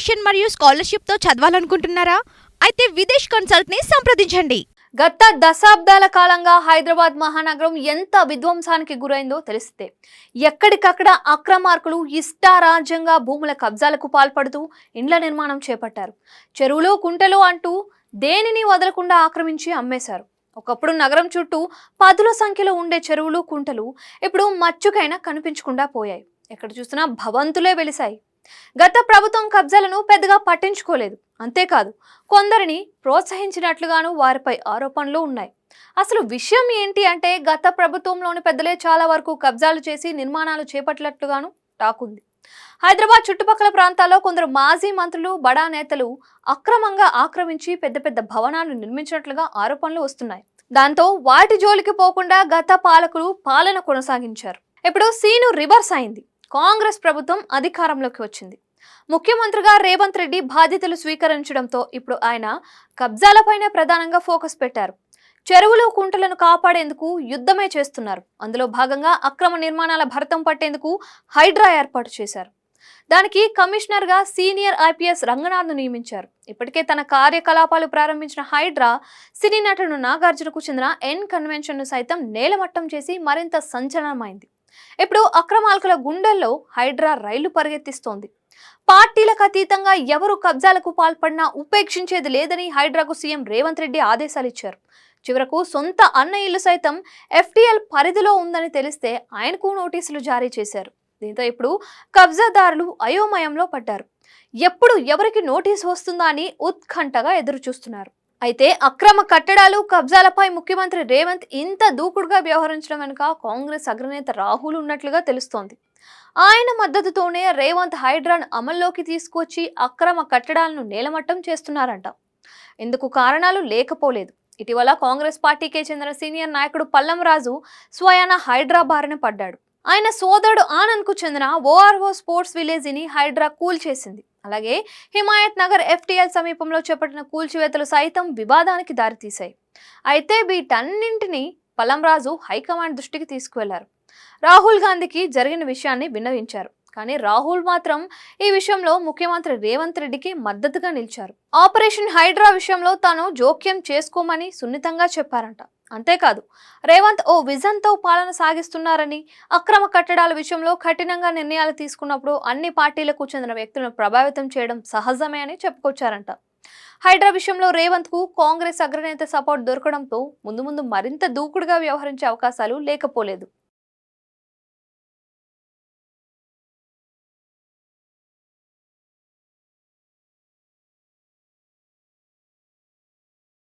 Tuition మరియు స్కాలర్షిప్తో చదవాలనుకుంటున్నారా? అయితే విదేశ్ కన్సల్ట్ని సంప్రదించండి. గత దశాబ్దాల కాలంగా హైదరాబాద్ మహానగరం ఎంత విధ్వంసానికి గురైందో తెలిస్తే ఎక్కడికక్కడ అక్రమార్కులు ఇష్టారాజ్యంగా భూముల కబ్జాలకు పాల్పడుతూ ఇండ్ల నిర్మాణం చేపట్టారు. చెరువులు కుంటలు అంటూ దేనిని వదలకుండా ఆక్రమించి అమ్మేశారు. ఒకప్పుడు నగరం చుట్టూ పదుల సంఖ్యలో ఉండే చెరువులు కుంటలు ఇప్పుడు మచ్చుకైనా కనిపించకుండా పోయాయి. ఎక్కడ చూసినా భవంతులే వెలిశాయి. గత ప్రభుత్వం కబ్జాలను పెద్దగా పట్టించుకోలేదు. అంతేకాదు, కొందరిని ప్రోత్సహించినట్లుగాను వారిపై ఆరోపణలు ఉన్నాయి. అసలు విషయం ఏంటి అంటే, గత ప్రభుత్వంలోని పెద్దలే చాలా వరకు కబ్జాలు చేసి నిర్మాణాలు చేపట్టినట్లుగాను టాక్ ఉంది. హైదరాబాద్ చుట్టుపక్కల ప్రాంతాల్లో కొందరు మాజీ మంత్రులు, బడా నేతలు అక్రమంగా ఆక్రమించి పెద్ద పెద్ద భవనాలు నిర్మించినట్లుగా ఆరోపణలు వస్తున్నాయి. దాంతో వాటి జోలికి పోకుండా గత పాలకులు పాలన కొనసాగించారు. ఇప్పుడు సీను రివర్స్ అయింది. కాంగ్రెస్ ప్రభుత్వం అధికారంలోకి వచ్చింది. ముఖ్యమంత్రిగా రేవంత్ రెడ్డి బాధ్యతలు స్వీకరించడంతో ఇప్పుడు ఆయన కబ్జాలపైన ప్రధానంగా ఫోకస్ పెట్టారు. చెరువులు కుంటలను కాపాడేందుకు యుద్ధమే చేస్తున్నారు. అందులో భాగంగా అక్రమ నిర్మాణాల భరతం పట్టేందుకు హైడ్రా ఏర్పాటు చేశారు. దానికి కమిషనర్గా సీనియర్ ఐపీఎస్ రంగనాథ్ను నియమించారు. ఇప్పటికే తన కార్యకలాపాలు ప్రారంభించిన హైడ్రా సినీ నటుడు నాగార్జునకు చెందిన ఎన్ కన్వెన్షన్ను సైతం నేలమట్టం చేసి మరింత సంచలనమైంది. ఇప్పుడు అక్రమార్కుల గుండెల్లో హైడ్రా రైలు పరిగెత్తిస్తోంది. పార్టీలకు అతీతంగా ఎవరు కబ్జాలకు పాల్పడినా ఉపేక్షించేది లేదని హైడ్రాకు సీఎం రేవంత్ రెడ్డి ఆదేశాలు ఇచ్చారు. చివరకు సొంత అన్న ఇల్లు సైతం ఎఫ్టీఎల్ పరిధిలో ఉందని తెలిస్తే ఆయనకు నోటీసులు జారీ చేశారు. దీంతో ఇప్పుడు కబ్జాదారులు అయోమయంలో పడ్డారు. ఎప్పుడు ఎవరికి నోటీసు వస్తుందా అని ఉత్కంఠగా ఎదురు చూస్తున్నారు. అయితే అక్రమ కట్టడాలు, కబ్జాలపై ముఖ్యమంత్రి రేవంత్ ఇంత దూకుడుగా వ్యవహరించడం వెనుక కాంగ్రెస్ అగ్రనేత రాహుల్ ఉన్నట్లుగా తెలుస్తోంది. ఆయన మద్దతుతోనే రేవంత్ హైడ్రాను అమల్లోకి తీసుకొచ్చి అక్రమ కట్టడాలను నేలమట్టం చేస్తున్నారంట. ఇందుకు కారణాలు లేకపోలేదు. ఇటీవల కాంగ్రెస్ పార్టీకే చెందిన సీనియర్ నాయకుడు పల్లం రాజు స్వయాన హైడ్రా బారిన పడ్డాడు. ఆయన సోదరుడు ఆనంద్కు చెందిన ఓఆర్ఓ స్పోర్ట్స్ విలేజ్ని హైడ్రా కూల్చేసింది. అలాగే హిమాయత్ నగర్ ఎఫ్టీఎల్ సమీపంలో చేపట్టిన కూల్చివేతలు సైతం వివాదానికి దారితీశాయి. అయితే వీటన్నింటినీ పల్లంరాజు హైకమాండ్ దృష్టికి తీసుకువెళ్లారు. రాహుల్ గాంధీకి జరిగిన విషయాన్ని విన్నవించారు. కానీ రాహుల్ మాత్రం ఈ విషయంలో ముఖ్యమంత్రి రేవంత్ రెడ్డికి మద్దతుగా నిలిచారు. ఆపరేషన్ హైడ్రా విషయంలో తాను జోక్యం చేసుకోమని సున్నితంగా చెప్పారంట. అంతేకాదు, రేవంత్ ఓ విజన్తో పాలన సాగిస్తున్నారని, అక్రమ కట్టడాల విషయంలో కఠినంగా నిర్ణయాలు తీసుకున్నప్పుడు అన్ని పార్టీలకు చెందిన వ్యక్తులను ప్రభావితం చేయడం సహజమే అని చెప్పుకొచ్చారంట. హైడ్రా విషయంలో రేవంత్ కు కాంగ్రెస్ అగ్రనేత సపోర్ట్ దొరకడంతో ముందు ముందు మరింత దూకుడుగా వ్యవహరించే అవకాశాలు లేకపోలేదు.